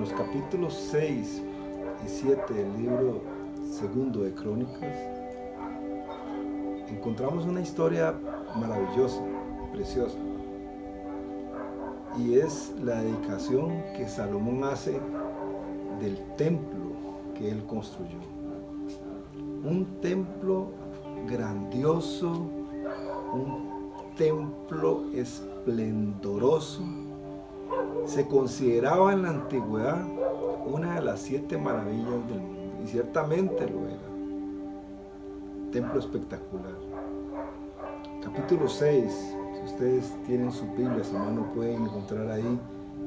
los capítulos 6 y 7 del libro segundo de Crónicas, encontramos una historia maravillosa, preciosa, y es la dedicación que Salomón hace del templo que él construyó. Un templo grandioso, un templo esplendoroso. Se consideraba en la antigüedad una de las 7 maravillas del mundo, y ciertamente lo era. Templo espectacular. Capítulo 6, si ustedes tienen su Biblia, su mano, pueden encontrar ahí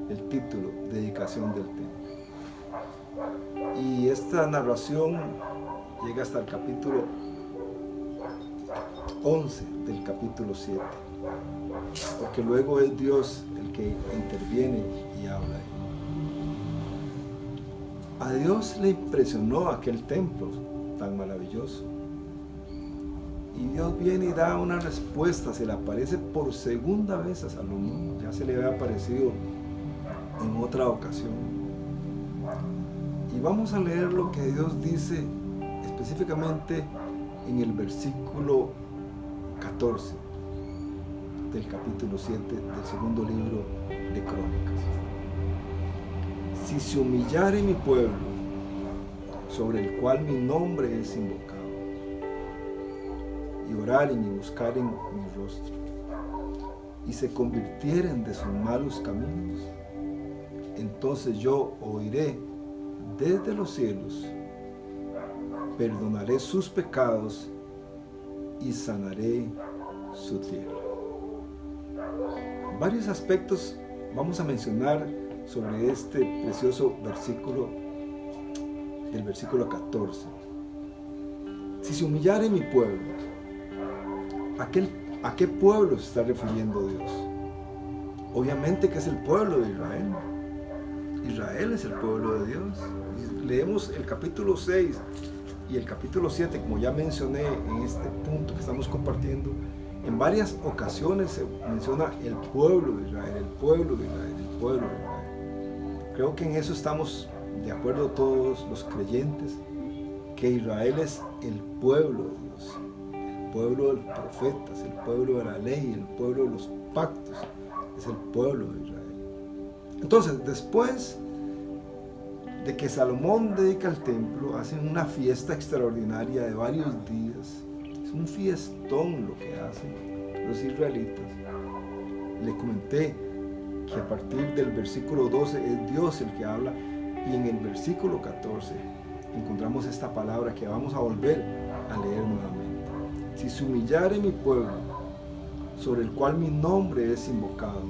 el título, Dedicación del Templo. Y esta narración llega hasta el capítulo 11 del capítulo 7, porque luego es Dios el que interviene y habla. A Dios le impresionó aquel templo tan maravilloso, y Dios viene y da una respuesta. Se le aparece por segunda vez a Salomón. Ya se le había aparecido en otra ocasión, y vamos a leer lo que Dios dice específicamente en el versículo 14 del capítulo 7 del segundo libro de Crónicas. Si se humillare mi pueblo, sobre el cual mi nombre es invocado, y oraren y buscaren mi rostro, y se convirtieren de sus malos caminos, entonces yo oiré desde los cielos, perdonaré sus pecados y sanaré su tierra. Varios aspectos vamos a mencionar sobre este precioso versículo, del versículo 14. Si se humillare mi pueblo, ¿a qué pueblo se está refiriendo Dios? Obviamente que es el pueblo de Israel. Israel es el pueblo de Dios. Leemos el capítulo 6 y el capítulo 7, como ya mencioné en este punto que estamos compartiendo. En varias ocasiones se menciona el pueblo de Israel, el pueblo de Israel, el pueblo de Israel. Creo que en eso estamos de acuerdo todos los creyentes, que Israel es el pueblo de Dios, el pueblo de los profetas, el pueblo de la ley, el pueblo de los pactos, es el pueblo de Israel. Entonces, después de que Salomón dedica el templo, hacen una fiesta extraordinaria de varios días. Es un fiestón lo que hacen los israelitas. Le comenté que a partir del versículo 12 es Dios el que habla, y en el versículo 14 encontramos esta palabra que vamos a volver a leer nuevamente. Si se humillare mi pueblo, sobre el cual mi nombre es invocado,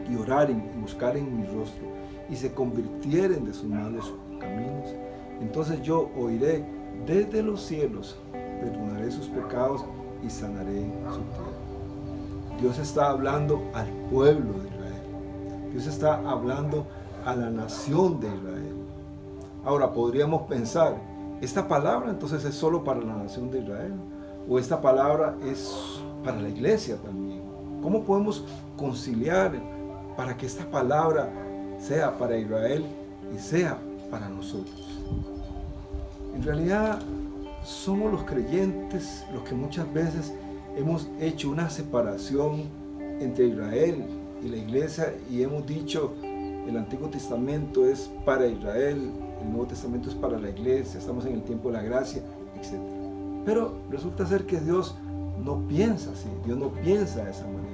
y oraren y buscaren mi rostro, y se convirtieren de sus malos caminos, entonces yo oiré desde los cielos, perdonaré sus pecados y sanaré su tierra. Dios está hablando al pueblo de Israel. Dios está hablando a la nación de Israel. Ahora podríamos pensar, ¿esta palabra entonces es solo para la nación de Israel? ¿O esta palabra es para la iglesia también? ¿Cómo podemos conciliar para que esta palabra sea para Israel y sea para nosotros? En realidad somos los creyentes los que muchas veces hemos hecho una separación entre Israel y la iglesia, y hemos dicho el Antiguo Testamento es para Israel, el Nuevo Testamento es para la iglesia, estamos en el tiempo de la gracia, etc. Pero resulta ser que Dios no piensa así, Dios no piensa de esa manera.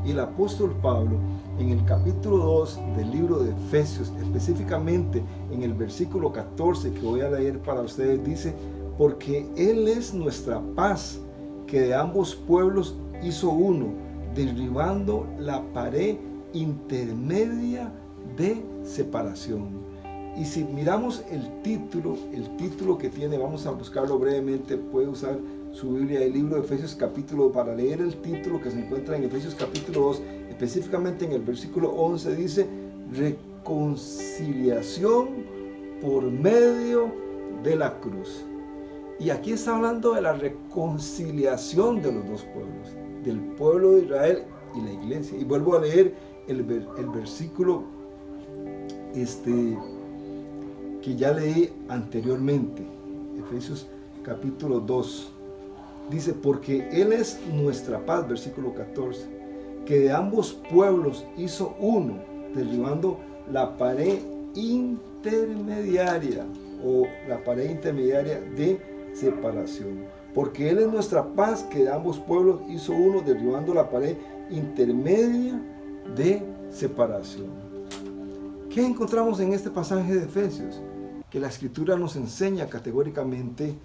Y el apóstol Pablo, en el capítulo 2 del libro de Efesios, específicamente en el versículo 14 que voy a leer para ustedes, dice: porque Él es nuestra paz, que de ambos pueblos hizo uno, derribando la pared intermedia de separación. Y si miramos el título que tiene, vamos a buscarlo brevemente, puede usar su Biblia, el libro de Efesios capítulo, para leer el título que se encuentra en Efesios capítulo 2, específicamente en el versículo 11, dice: reconciliación por medio de la cruz. Y aquí está hablando de la reconciliación de los dos pueblos, del pueblo de Israel y la iglesia. Y vuelvo a leer el versículo que ya leí anteriormente, Efesios capítulo 2. Dice, porque Él es nuestra paz, versículo 14, que de ambos pueblos hizo uno, derribando la pared intermediaria o la pared intermediaria de separación. Porque Él es nuestra paz, que de ambos pueblos hizo uno, derribando la pared intermedia de separación. ¿Qué encontramos en este pasaje de Efesios? Que la Escritura nos enseña categóricamente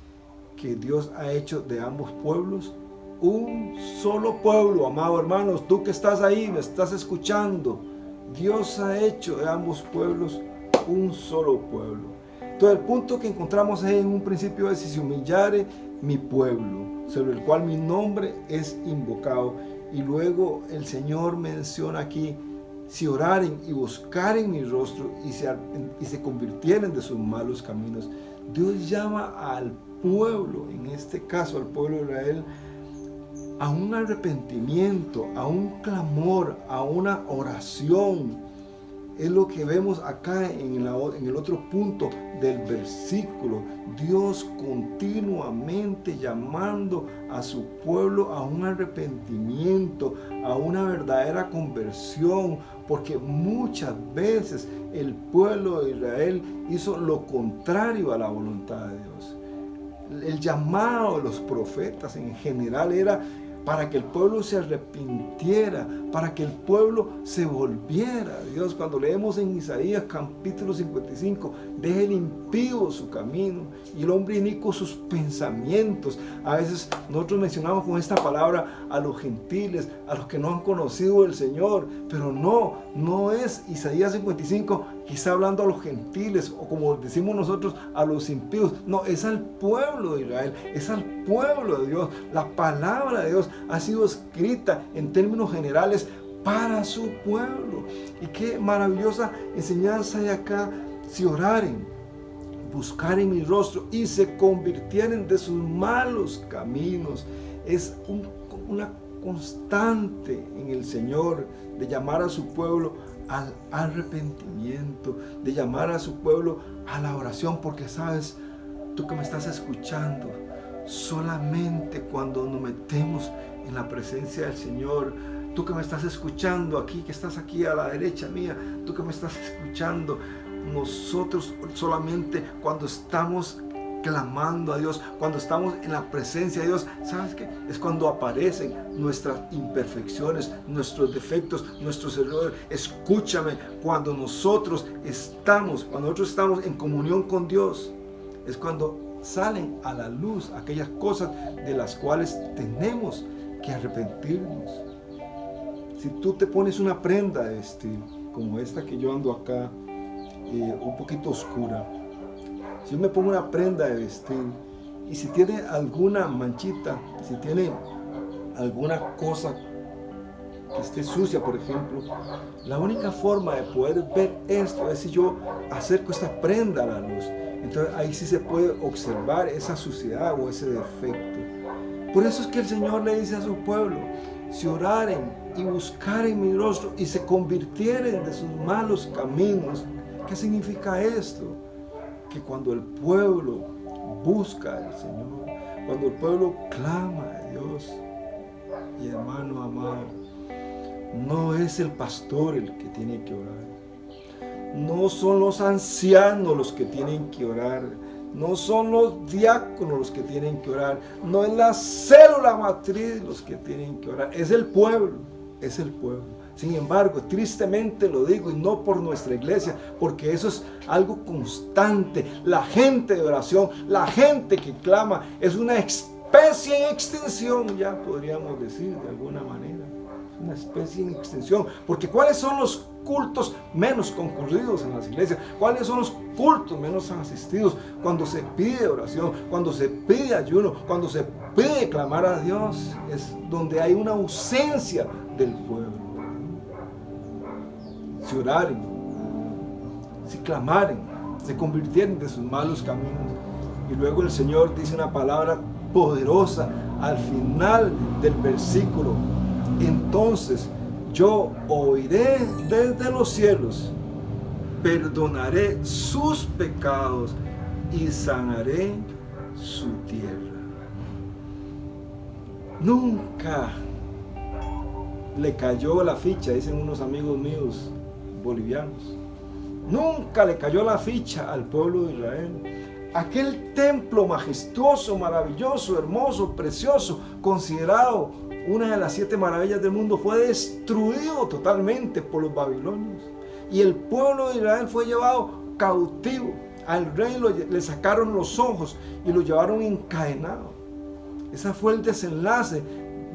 que Dios ha hecho de ambos pueblos un solo pueblo. Amado hermanos, tú que estás ahí, me estás escuchando, Dios ha hecho de ambos pueblos un solo pueblo. Entonces el punto que encontramos ahí en un principio es: si se humillare mi pueblo, sobre el cual mi nombre es invocado. Y luego el Señor menciona aquí: si oraren y buscaren mi rostro y se convirtieren de sus malos caminos. Dios llama al pueblo, en este caso al pueblo de Israel, a un arrepentimiento, a un clamor, a una oración. Es lo que vemos acá en el otro punto del versículo. Dios continuamente llamando a su pueblo a un arrepentimiento, a una verdadera conversión, porque muchas veces el pueblo de Israel hizo lo contrario a la voluntad de Dios. El llamado de los profetas en general era para que el pueblo se arrepintiera, para que el pueblo se volviera a Dios. Cuando leemos en Isaías capítulo 55, deje el impío su camino y el hombre inicuo sus pensamientos. A veces nosotros mencionamos con esta palabra a los gentiles, a los que no han conocido el Señor, pero no es Isaías 55 que está hablando a los gentiles, o como decimos nosotros, a los impíos. No, es al pueblo de Israel, es al pueblo de Dios. La palabra de Dios ha sido escrita en términos generales para su pueblo. Y qué maravillosa enseñanza hay acá: si oraren, buscaren mi rostro y se convirtieren de sus malos caminos. Es una constante en el Señor de llamar a su pueblo al arrepentimiento, de llamar a su pueblo a la oración, porque sabes, tú que me estás escuchando, solamente cuando nos metemos en la presencia del Señor, tú que me estás escuchando aquí, que estás aquí a la derecha mía, tú que me estás escuchando, nosotros solamente cuando estamos clamando a Dios, cuando estamos en la presencia de Dios, ¿sabes qué? Es cuando aparecen nuestras imperfecciones, nuestros defectos, nuestros errores. Escúchame, cuando nosotros estamos en comunión con Dios, es cuando salen a la luz aquellas cosas de las cuales tenemos que arrepentirnos. Si tú te pones una prenda de vestir, como esta que yo ando acá, un poquito oscura, si yo me pongo una prenda de vestir y si tiene alguna manchita, si tiene alguna cosa que esté sucia, por ejemplo, la única forma de poder ver esto es si yo acerco esta prenda a la luz. Entonces ahí sí se puede observar esa suciedad o ese defecto. Por eso es que el Señor le dice a su pueblo: si oraren y buscaren mi rostro y se convirtieren de sus malos caminos. ¿Qué significa esto? Que cuando el pueblo busca al Señor, cuando el pueblo clama a Dios, y hermano amado, no es el pastor el que tiene que orar, no son los ancianos los que tienen que orar, no son los diáconos los que tienen que orar, no es la célula matriz los que tienen que orar, es el pueblo, es el pueblo. Sin embargo, tristemente lo digo, y no por nuestra iglesia, porque eso es algo constante. La gente de oración, la gente que clama, es una especie en extinción, ya podríamos decir de alguna manera. Es una especie en extinción. Porque ¿cuáles son los cultos menos concurridos en las iglesias? ¿Cuáles son los cultos menos asistidos? Cuando se pide oración, cuando se pide ayuno, cuando se pide clamar a Dios, es donde hay una ausencia del pueblo. Si oraren, si clamaren, se convirtieren de sus malos caminos. Y luego el Señor dice una palabra poderosa al final del versículo: entonces yo oiré desde los cielos, perdonaré sus pecados y sanaré su tierra. Nunca le cayó la ficha, dicen unos amigos míos bolivianos. Nunca le cayó la ficha al pueblo de Israel. Aquel templo majestuoso, maravilloso, hermoso, precioso, considerado una de las 7 maravillas del mundo, fue destruido totalmente por los babilonios. Y el pueblo de Israel fue llevado cautivo. Al rey le sacaron los ojos y lo llevaron encadenado. Ese fue el desenlace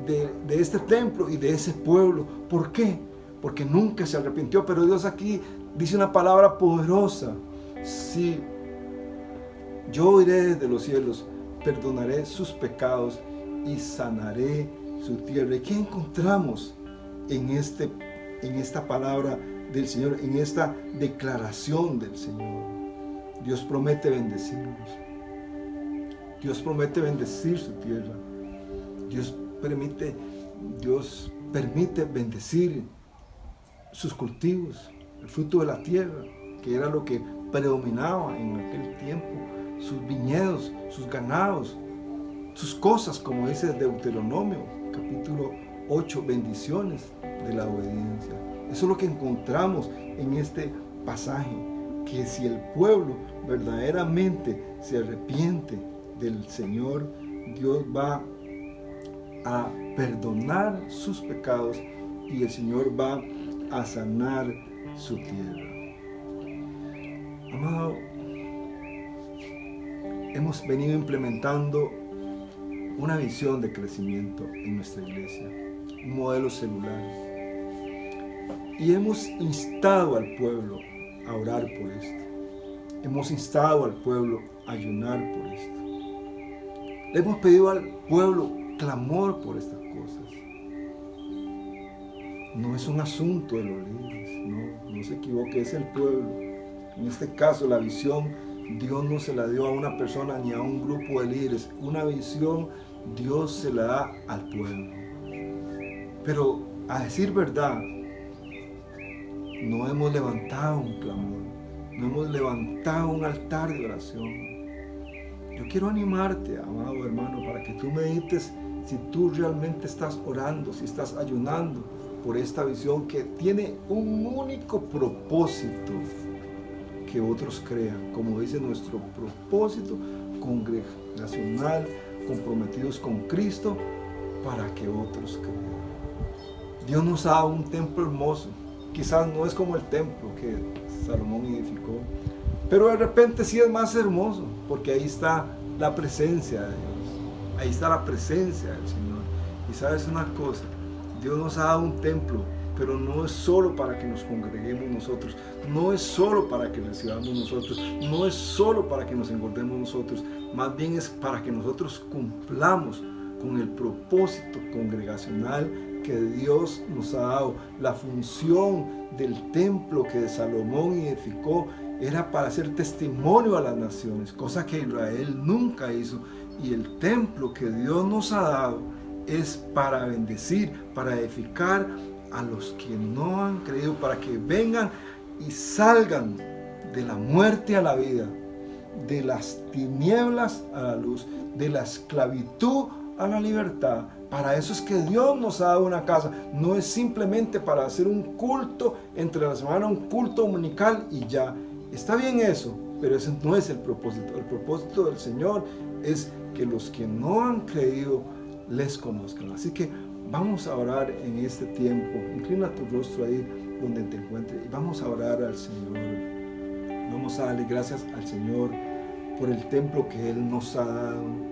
de este templo y de ese pueblo. ¿Por qué? Porque nunca se arrepintió. Pero Dios aquí dice una palabra poderosa. Sí, yo iré desde los cielos, perdonaré sus pecados y sanaré su tierra. ¿Y qué encontramos en esta palabra del Señor, en esta declaración del Señor? Dios promete bendecirnos. Dios promete bendecir su tierra. Dios permite bendecir sus cultivos, el fruto de la tierra, que era lo que predominaba en aquel tiempo, sus viñedos, sus ganados, sus cosas, como dice Deuteronomio, capítulo 8, bendiciones de la obediencia. Eso es lo que encontramos en este pasaje, que si el pueblo verdaderamente se arrepiente del Señor, Dios va a perdonar sus pecados y el Señor va a sanar su tierra. Amado, hemos venido implementando una visión de crecimiento en nuestra iglesia, un modelo celular, y hemos instado al pueblo a orar por esto. Hemos instado al pueblo a ayunar por esto. Le hemos pedido al pueblo clamor por estas cosas. No es un asunto de los líderes, no se equivoque, es el pueblo. En este caso, la visión Dios no se la dio a una persona ni a un grupo de líderes. Una visión Dios se la da al pueblo. Pero a decir verdad, no hemos levantado un clamor, no hemos levantado un altar de oración. Yo quiero animarte, amado hermano, para que tú medites si tú realmente estás orando, si estás ayunando por esta visión que tiene un único propósito: que otros crean, como dice nuestro propósito congregacional, comprometidos con Cristo, para que otros crean. Dios nos ha dado un templo hermoso. Quizás no es como el templo que Salomón edificó, pero de repente sí es más hermoso, porque ahí está la presencia de Dios, ahí está la presencia del Señor. Y sabes una cosa, Dios nos ha dado un templo, pero no es solo para que nos congreguemos nosotros, no es solo para que recibamos nosotros, no es solo para que nos engordemos nosotros, más bien es para que nosotros cumplamos con el propósito congregacional que Dios nos ha dado. La función del templo que Salomón edificó era para hacer testimonio a las naciones, cosa que Israel nunca hizo. Y el templo que Dios nos ha dado es para bendecir, para edificar a los que no han creído, para que vengan y salgan de la muerte a la vida, de las tinieblas a la luz, de la esclavitud a la libertad. Para eso es que Dios nos ha dado una casa. No es simplemente para hacer un culto entre la semana, un culto dominical y ya. Está bien eso, pero ese no es el propósito. El propósito del Señor es que los que no han creído les conozcan. Así que vamos a orar en este tiempo. Inclina tu rostro ahí donde te encuentres y vamos a orar al Señor. Vamos a darle gracias al Señor por el templo que Él nos ha dado.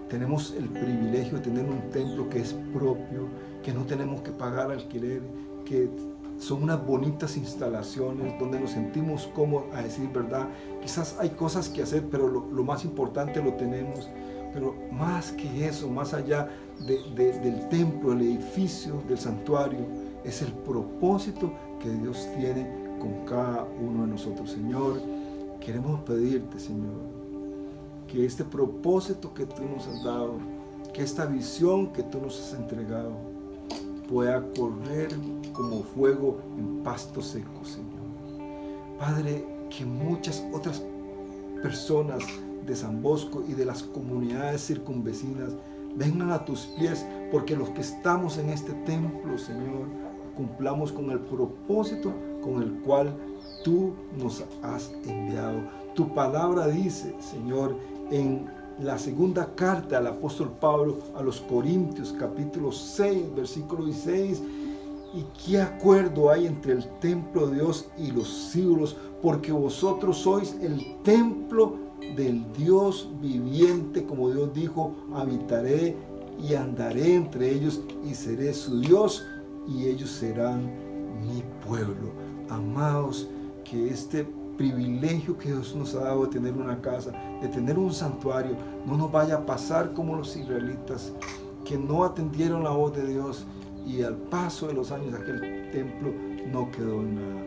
Tenemos el privilegio de tener un templo que es propio, que no tenemos que pagar alquiler, que son unas bonitas instalaciones donde nos sentimos cómodos, a decir verdad. Quizás hay cosas que hacer, pero lo más importante lo tenemos. Pero más que eso, más allá del templo, el edificio, del santuario, es el propósito que Dios tiene con cada uno de nosotros. Señor, queremos pedirte, Señor, que este propósito que tú nos has dado, que esta visión que tú nos has entregado, pueda correr como fuego en pasto seco, Señor. Padre, que muchas otras personas de San Bosco y de las comunidades circunvecinas vengan a tus pies, porque los que estamos en este templo, Señor, cumplamos con el propósito con el cual tú nos has enviado. Tu palabra dice, Señor, en la segunda carta al apóstol Pablo a los Corintios, capítulo 6, versículo 16, ¿y qué acuerdo hay entre el templo de Dios y los ídolos? Porque vosotros sois el templo del Dios viviente, como Dios dijo, habitaré y andaré entre ellos y seré su Dios y ellos serán mi pueblo. Amados, que este privilegio que Dios nos ha dado de tener una casa, de tener un santuario, no nos vaya a pasar como los israelitas, que no atendieron la voz de Dios y al paso de los años aquel templo no quedó en nada.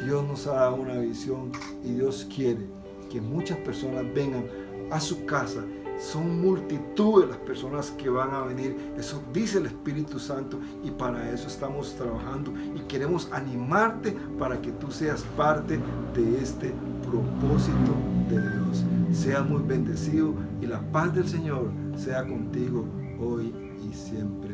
Dios nos ha dado una visión y Dios quiere que muchas personas vengan a su casa. Son multitudes las personas que van a venir, eso dice el Espíritu Santo, y para eso estamos trabajando y queremos animarte para que tú seas parte de este propósito de Dios. Sea muy bendecido y la paz del Señor sea contigo hoy y siempre.